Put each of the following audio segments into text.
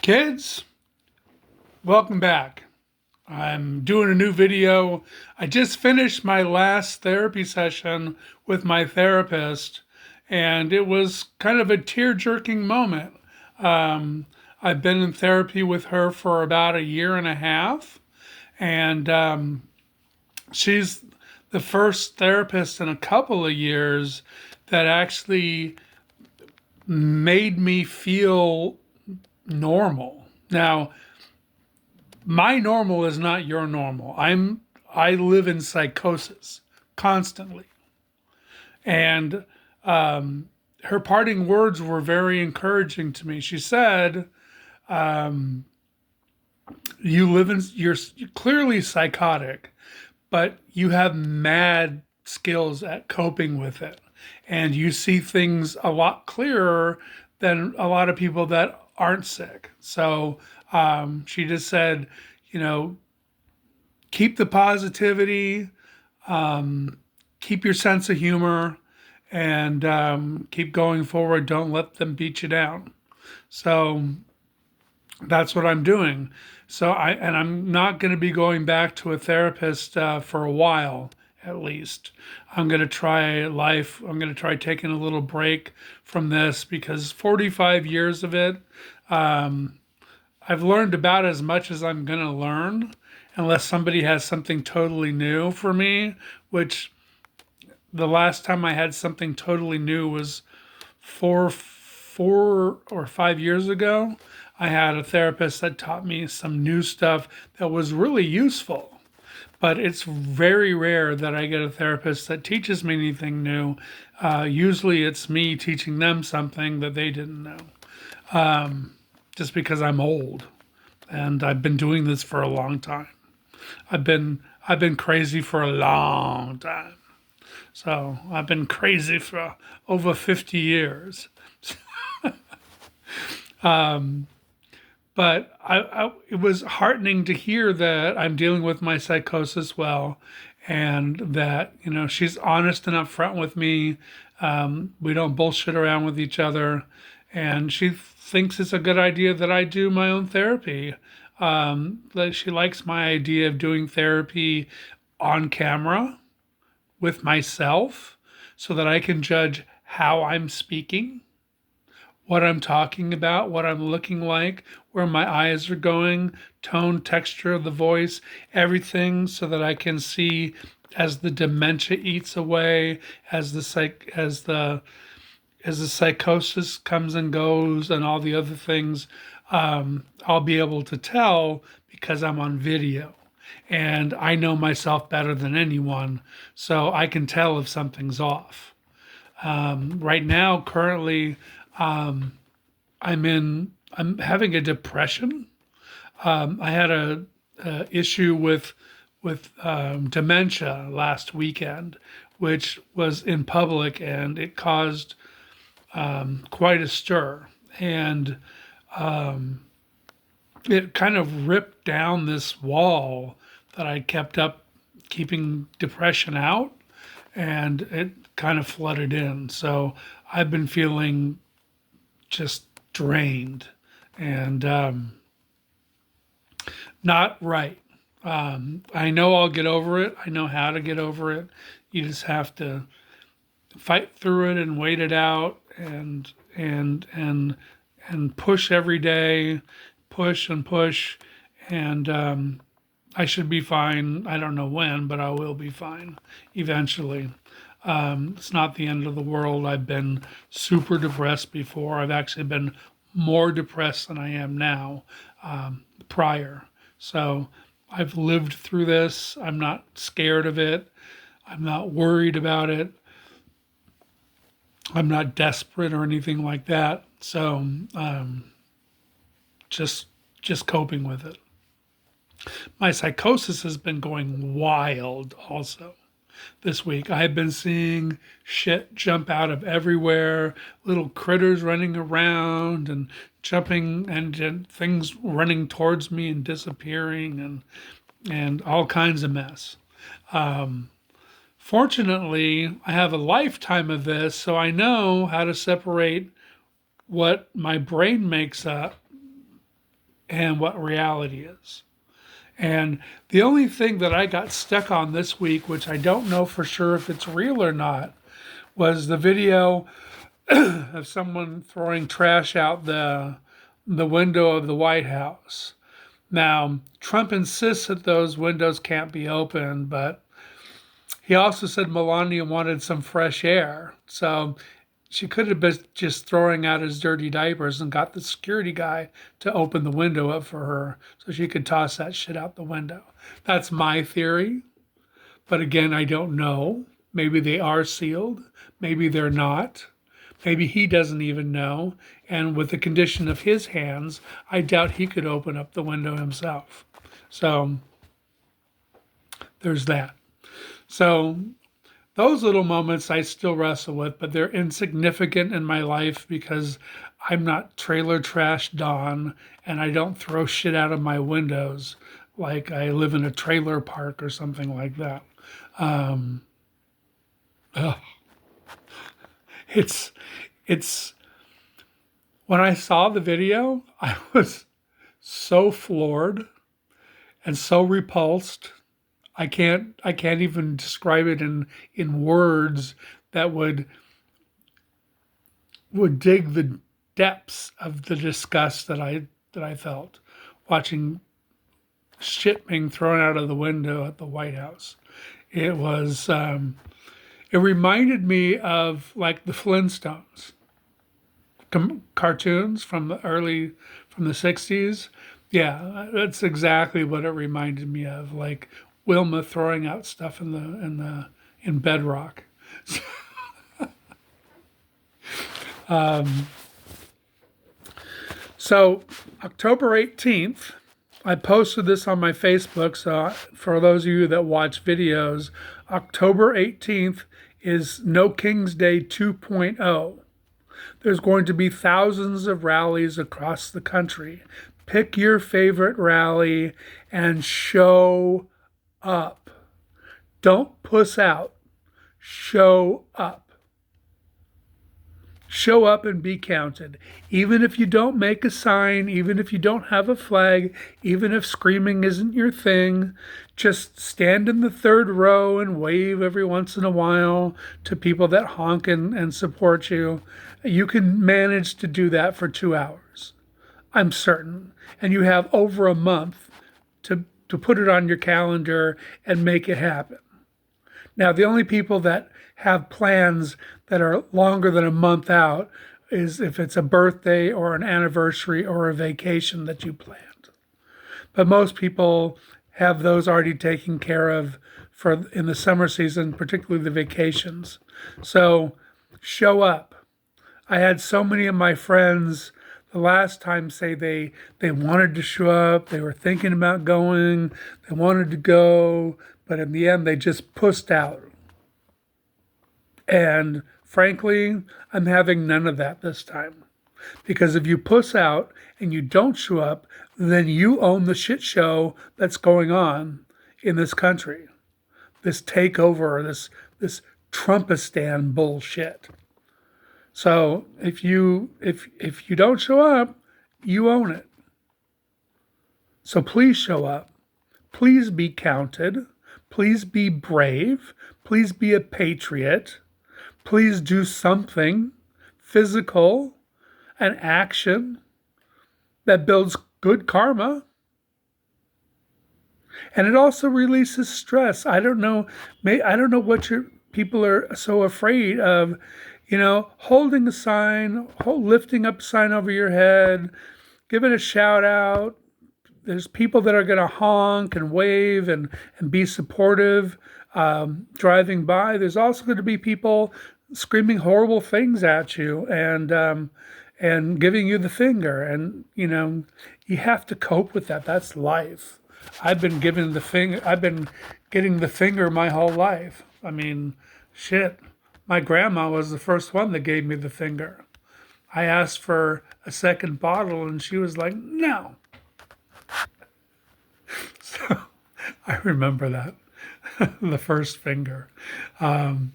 Kids, welcome back. I'm doing a new video. I just finished my last therapy session with my therapist, and it was kind of a tear-jerking moment. Um, I've been in therapy with her for about a year and a half, and she's the first therapist in a couple of years that actually made me feel normal. Now, my normal is not your normal. I live in psychosis constantly. And her parting words were very encouraging to me. She said, you're clearly psychotic, but you have mad skills at coping with it. And you see things a lot clearer than a lot of people that aren't sick. So she just said, you know, keep the positivity, keep your sense of humor, and keep going forward. Don't let them beat you down. So that's what I'm doing. I'm not going to be going back to a therapist for a while, at least. I'm going to try life. I'm going to try taking a little break from this because 45 years of it, I've learned about as much as I'm going to learn, unless somebody has something totally new for me, which the last time I had something totally new was four or 5 years ago. I had a therapist that taught me some new stuff that was really useful. But it's very rare that I get a therapist that teaches me anything new. Usually it's me teaching them something that they didn't know, just because I'm old and I've been doing this for a long time. I've been crazy for a long time. So I've been crazy for over 50 years. But it was heartening to hear that I'm dealing with my psychosis well, and that she's honest and upfront with me. We don't bullshit around with each other, and she thinks it's a good idea that I do my own therapy. That she likes my idea of doing therapy on camera with myself, so that I can judge how I'm speaking, what I'm talking about, what I'm looking like, where my eyes are going, tone, texture of the voice, everything, so that I can see as the dementia eats away, as the psychosis comes and goes, and all the other things. I'll be able to tell because I'm on video. And I know myself better than anyone, so I can tell if something's off. Right now, currently, I'm having a depression. I had a issue with dementia last weekend, which was in public, and it caused quite a stir. And it kind of ripped down this wall that I kept up keeping depression out, and it kind of flooded in. So I've been feeling just drained and not right. I know I'll get over it. I know how to get over it. You just have to fight through it and wait it out, and push every day, push and push, and I should be fine. I don't know when, but I will be fine eventually. It's not the end of the world. I've been super depressed before. I've actually been more depressed than I am now, prior. So I've lived through this. I'm not scared of it. I'm not worried about it. I'm not desperate or anything like that. So just just coping with it. My psychosis has been going wild also this week. I've been seeing shit jump out of everywhere, little critters running around and jumping, and things running towards me and disappearing, and all kinds of mess. Fortunately, I have a lifetime of this, so I know how to separate what my brain makes up and what reality is. And the only thing that I got stuck on this week, which I don't know for sure if it's real or not, was the video of someone throwing trash out the window of the White House. Now, Trump insists that those windows can't be opened, but he also said Melania wanted some fresh air. So she could have been just throwing out his dirty diapers and got the security guy to open the window up for her so she could toss that shit out the window. That's my theory. But again, I don't know. Maybe they are sealed. Maybe they're not. Maybe he doesn't even know. And with the condition of his hands, I doubt he could open up the window himself. So there's that. So those little moments I still wrestle with, but they're insignificant in my life because I'm not trailer trash Don and I don't throw shit out of my windows like I live in a trailer park or something like that. Um, ugh. It's when I saw the video, I was so floored and so repulsed. I can't even describe it in words that would dig the depths of the disgust that I felt watching shit being thrown out of the window at the White House. It was it reminded me of like the Flintstones cartoons from the 60s. Yeah, that's exactly what it reminded me of, like Wilma throwing out stuff in Bedrock. Um, so October 18th, I posted this on my Facebook. So for those of you that watch videos, October 18th is No King's Day 2.0. There's going to be thousands of rallies across the country. Pick your favorite rally and show up. Don't puss out. Show up. Show up and be counted. Even if you don't make a sign, even if you don't have a flag, even if screaming isn't your thing, just stand in the third row and wave every once in a while to people that honk and support you. You can manage to do that for 2 hours, I'm certain. And you have over a month to put it on your calendar and make it happen. Now, the only people that have plans that are longer than a month out is if it's a birthday or an anniversary or a vacation that you planned. But most people have those already taken care of for in the summer season, particularly the vacations. So show up. I had so many of my friends the last time say they wanted to show up, they were thinking about going, they wanted to go, but in the end they just pussed out. And frankly, I'm having none of that this time. Because if you puss out and you don't show up, then you own the shit show that's going on in this country. This takeover, this Trumpistan bullshit. So if you don't show up, you own it. So please show up. Please be counted. Please be brave. Please be a patriot. Please do something physical, an action that builds good karma. And it also releases stress. I don't know what your people are so afraid of, holding a sign, lifting up a sign over your head, giving a shout out. There's people that are going to honk and wave and be supportive driving by. There's also going to be people screaming horrible things at you and giving you the finger. And, you have to cope with that. That's life. I've been getting the finger my whole life. I mean, shit. My grandma was the first one that gave me the finger. I asked for a second bottle and she was like, no. So I remember that, the first finger. But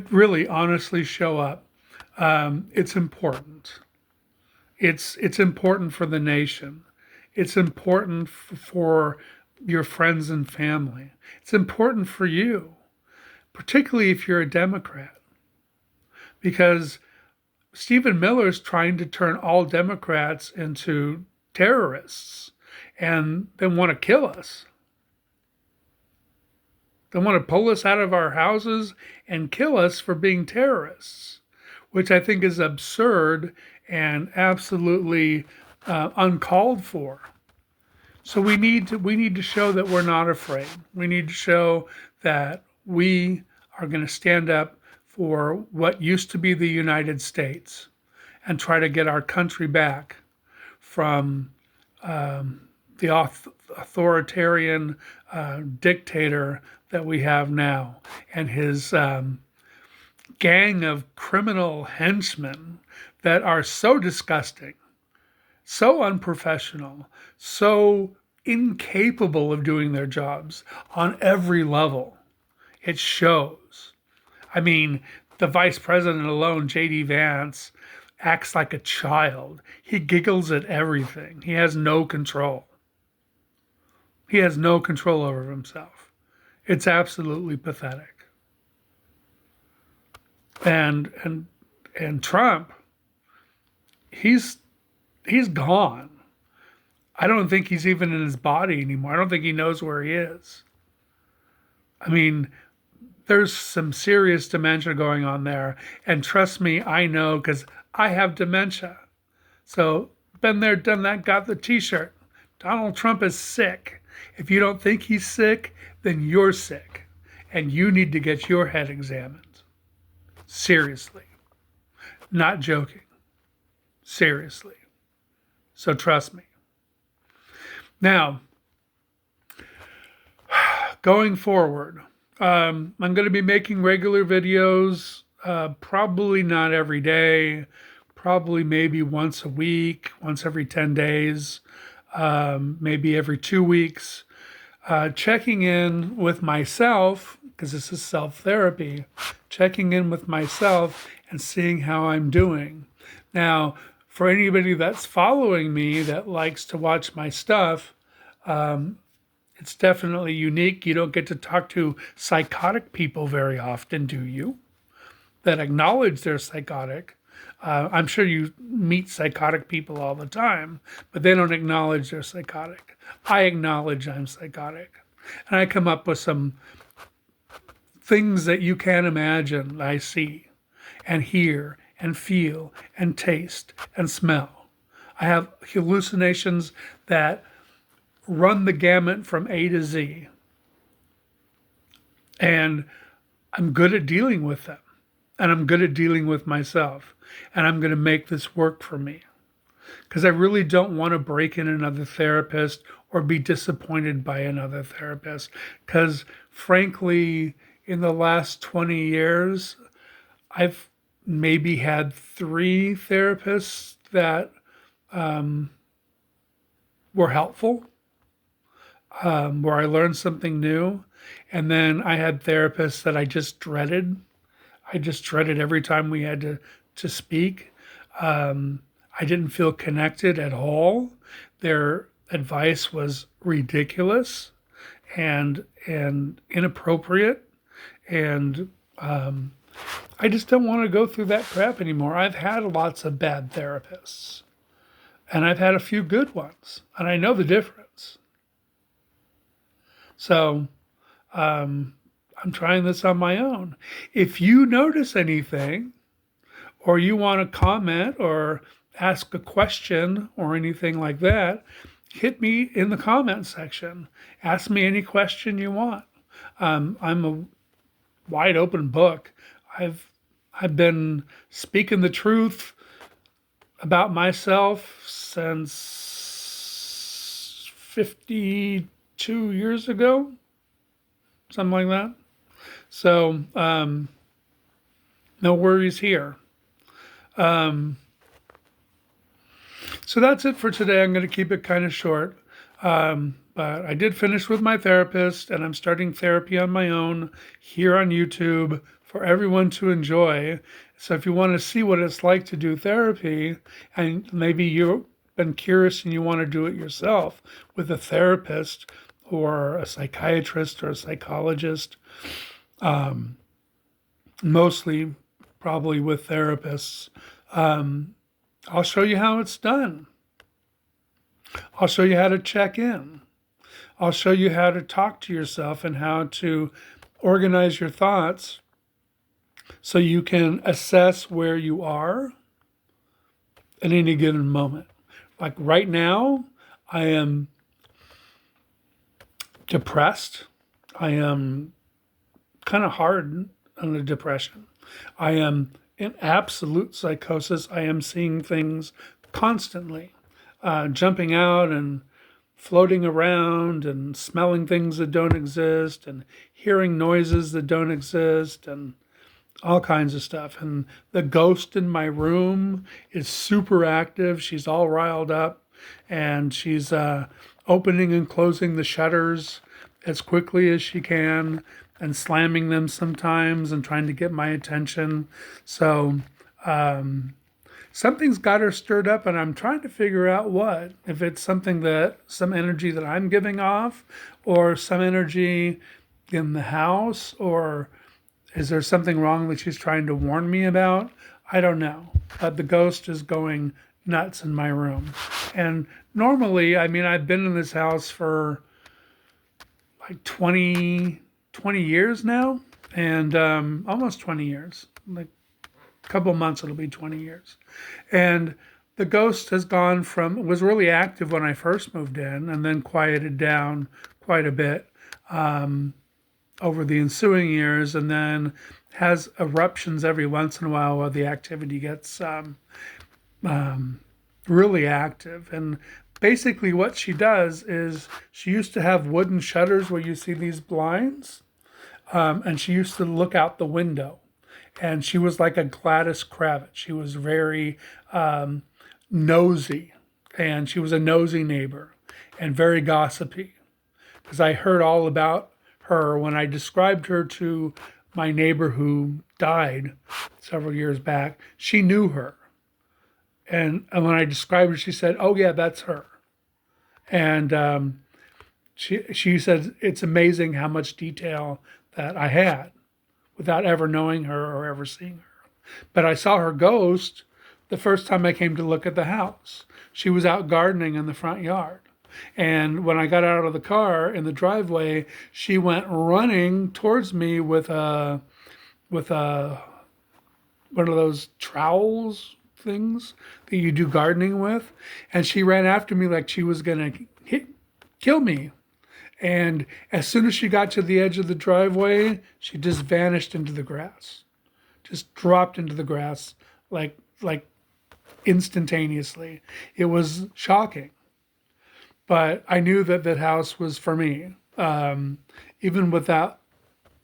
really, honestly, show up. It's important. It's important for the nation. It's important for your friends and family. It's important for you, particularly if you're a Democrat, because Stephen Miller is trying to turn all Democrats into terrorists and they want to kill us. They want to pull us out of our houses and kill us for being terrorists, which I think is absurd and absolutely uncalled for. So we need to show that we're not afraid. We need to show that we are going to stand up for what used to be the United States and try to get our country back from the authoritarian dictator that we have now and his gang of criminal henchmen that are so disgusting, so unprofessional, so incapable of doing their jobs on every level. It shows. I mean, the vice president alone, J.D. Vance, acts like a child. He giggles at everything. He has no control. He has no control over himself. It's absolutely pathetic. And Trump, he's gone. I don't think he's even in his body anymore. I don't think he knows where he is. I mean, there's some serious dementia going on there. And trust me, I know because I have dementia. So, been there, done that, got the t-shirt. Donald Trump is sick. If you don't think he's sick, then you're sick. And you need to get your head examined. Seriously. Not joking. Seriously. So trust me. Now, going forward, I'm going to be making regular videos, probably not every day, probably maybe once a week, once every 10 days, maybe every 2 weeks, checking in with myself, because this is self-therapy, checking in with myself and seeing how I'm doing. Now, for anybody that's following me that likes to watch my stuff, it's definitely unique. You don't get to talk to psychotic people very often, do you? That acknowledge they're psychotic. I'm sure you meet psychotic people all the time, but they don't acknowledge they're psychotic. I acknowledge I'm psychotic. And I come up with some things that you can't imagine I see and hear and feel and taste and smell. I have hallucinations that run the gamut from A to Z. And I'm good at dealing with them. And I'm good at dealing with myself. And I'm going to make this work for me. Because I really don't want to break in another therapist or be disappointed by another therapist. Because frankly, in the last 20 years, I've maybe had 3 therapists that were helpful, where I learned something new. And then I had therapists that I just dreaded. I just dreaded every time we had to speak. I didn't feel connected at all. Their advice was ridiculous and inappropriate. And I just don't want to go through that crap anymore. I've had lots of bad therapists. And I've had a few good ones. And I know the difference. So I'm trying this on my own. If you notice anything, or you want to comment or ask a question or anything like that, hit me in the comment section. Ask me any question you want. I'm a wide open book. I've been speaking the truth about myself since 52 years ago, something like that. So no worries here. So that's it for today. I'm going to keep it kind of short. But I did finish with my therapist, and I'm starting therapy on my own here on YouTube for everyone to enjoy. So if you want to see what it's like to do therapy, and maybe you've been curious and you want to do it yourself with a therapist or a psychiatrist or a psychologist, mostly probably with therapists, I'll show you how it's done. I'll show you how to check in. I'll show you how to talk to yourself and how to organize your thoughts so you can assess where you are at any given moment. Like right now, I am depressed. I am kind of hard on the depression. I am in absolute psychosis. I am seeing things constantly, jumping out and floating around and smelling things that don't exist and hearing noises that don't exist and all kinds of stuff. And the ghost in my room is super active. She's all riled up and she's opening and closing the shutters as quickly as she can and slamming them sometimes and trying to get my attention. So something's got her stirred up and I'm trying to figure out what. If it's some energy that I'm giving off or some energy in the house, or is there something wrong that she's trying to warn me about? I don't know. But the ghost is going nuts in my room. And normally, I mean, I've been in this house for like 20 years now, and almost 20 years. Like a couple of months, it'll be 20 years. And the ghost was really active when I first moved in and then quieted down quite a bit over the ensuing years, and then has eruptions every once in a while the activity gets really active. And basically what she does is she used to have wooden shutters where you see these blinds, and she used to look out the window. And she was like a Gladys Kravitz. She was very nosy, and she was a nosy neighbor and very gossipy, because I heard all about her when I described her to my neighbor who died several years back. She knew her. And when I described her, she said, "Oh, yeah, that's her." And she said, it's amazing how much detail that I had without ever knowing her or ever seeing her. But I saw her ghost the first time I came to look at the house. She was out gardening in the front yard. And when I got out of the car in the driveway, she went running towards me with a one of those trowels things that you do gardening with, and she ran after me like she was gonna kill me. And as soon as she got to the edge of the driveway, she just vanished into the grass, just dropped into the grass like instantaneously. It was shocking. But I knew that that house was for me. Even without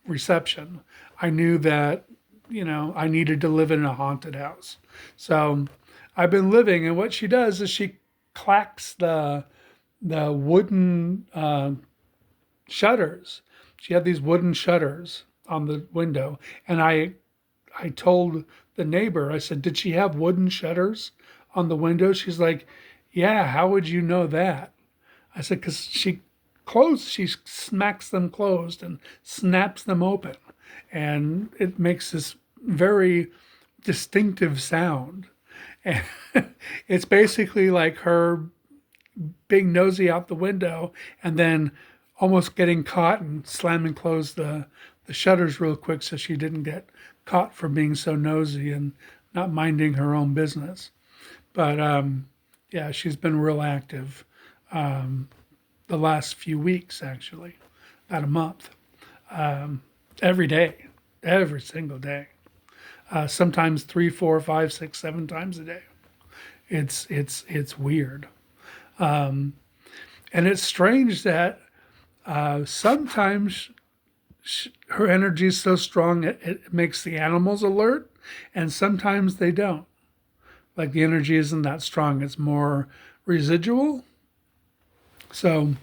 reception, I knew that, I needed to live in a haunted house. So I've been living, and what she does is she clacks the wooden shutters. She had these wooden shutters on the window, and I told the neighbor, I said, "Did she have wooden shutters on the window?" She's like, "Yeah, how would you know that?" I said, "Because she smacks them closed and snaps them open. And it makes this very distinctive sound. And it's basically like her being nosy out the window and then almost getting caught and slamming closed the shutters real quick so she didn't get caught for being so nosy and not minding her own business." But yeah, she's been real active the last few weeks, actually, about a month, every day, every single day, sometimes 3, 4, 5, 6, 7 times a day. It's weird, and it's strange that sometimes her energy is so strong it makes the animals alert, and sometimes they don't. Like the energy isn't that strong; it's more residual. So,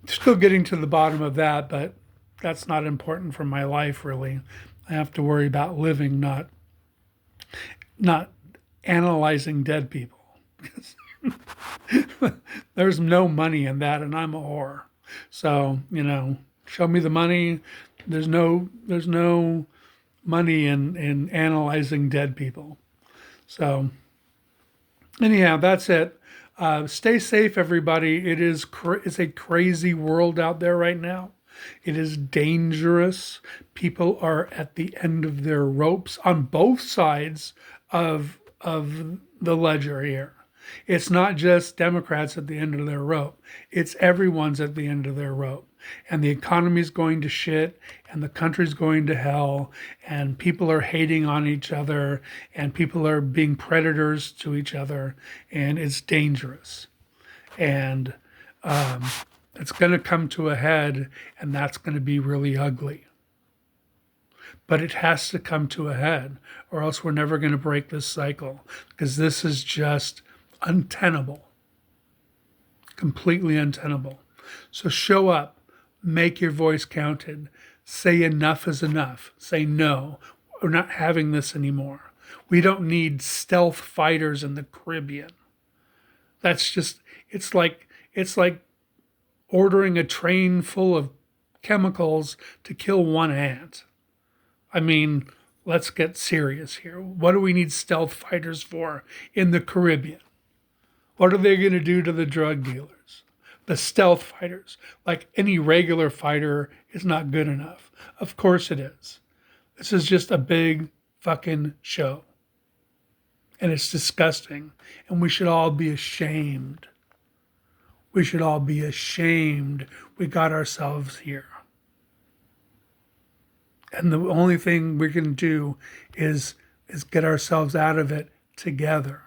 still getting to the bottom of that, but that's not important for my life, really. I have to worry about living, not analyzing dead people. There's no money in that, and I'm a whore. So, show me the money. There's no money in analyzing dead people. So anyhow, that's it. Stay safe, everybody. It's a crazy world out there right now. It is dangerous. People are at the end of their ropes on both sides of the ledger here. It's not just Democrats at the end of their rope. It's everyone's at the end of their rope. And the economy's going to shit, and the country's going to hell, and people are hating on each other, and people are being predators to each other, and it's dangerous. And it's going to come to a head, and that's going to be really ugly. But it has to come to a head, or else we're never going to break this cycle, because this is just untenable, completely untenable. So show up, make your voice counted, say enough is enough, say no, we're not having this anymore. We don't need stealth fighters in the Caribbean. That's just, it's like ordering a train full of chemicals to kill one ant. I mean, let's get serious here. What do we need stealth fighters for in the Caribbean? What are they going to do to the drug dealers? The stealth fighters, like any regular fighter, is not good enough. Of course it is. This is just a big fucking show. And it's disgusting. And we should all be ashamed. We should all be ashamed we got ourselves here. And the only thing we can do is get ourselves out of it together.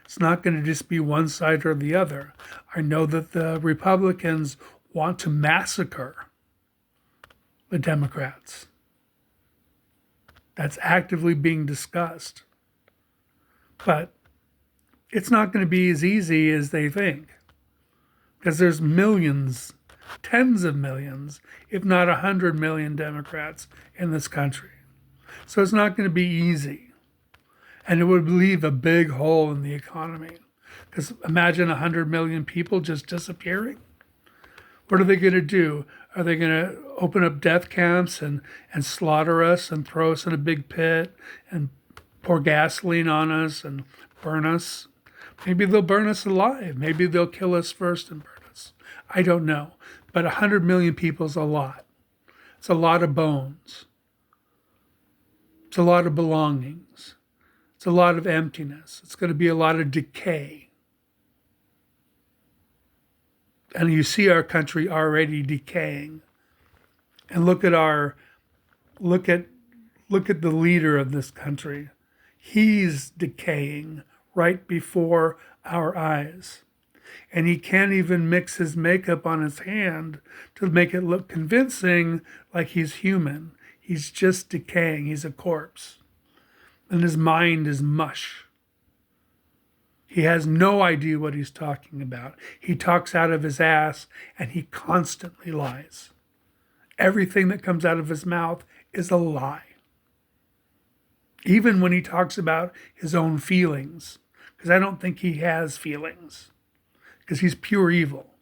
It's not going to just be one side or the other. I know that the Republicans want to massacre the Democrats. That's actively being discussed. But it's not going to be as easy as they think. Because there's millions, tens of millions, if not 100 million Democrats in this country. So it's not going to be easy. And it would leave a big hole in the economy. Because imagine 100 million people just disappearing. What are they going to do? Are they going to open up death camps and slaughter us and throw us in a big pit and pour gasoline on us and burn us? Maybe they'll burn us alive. Maybe they'll kill us first and burn us. I don't know. But 100 million people is a lot. It's a lot of bones. It's a lot of belongings. It's a lot of emptiness. It's going to be a lot of decay. And you see our country already decaying. And look at the leader of this country. He's decaying right before our eyes. And he can't even mix his makeup on his hand to make it look convincing like he's human. He's just decaying. He's a corpse. And his mind is mush. He has no idea what he's talking about. He talks out of his ass, and he constantly lies. Everything that comes out of his mouth is a lie. Even when he talks about his own feelings, because I don't think he has feelings, because he's pure evil.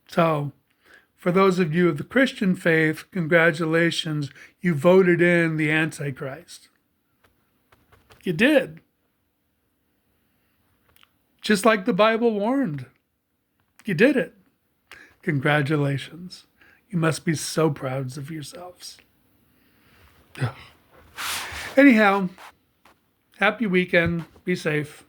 So, for those of you of the Christian faith, congratulations, you voted in the Antichrist. You did. Just like the Bible warned. You did it. Congratulations. You must be so proud of yourselves. Anyhow, happy weekend. Be safe.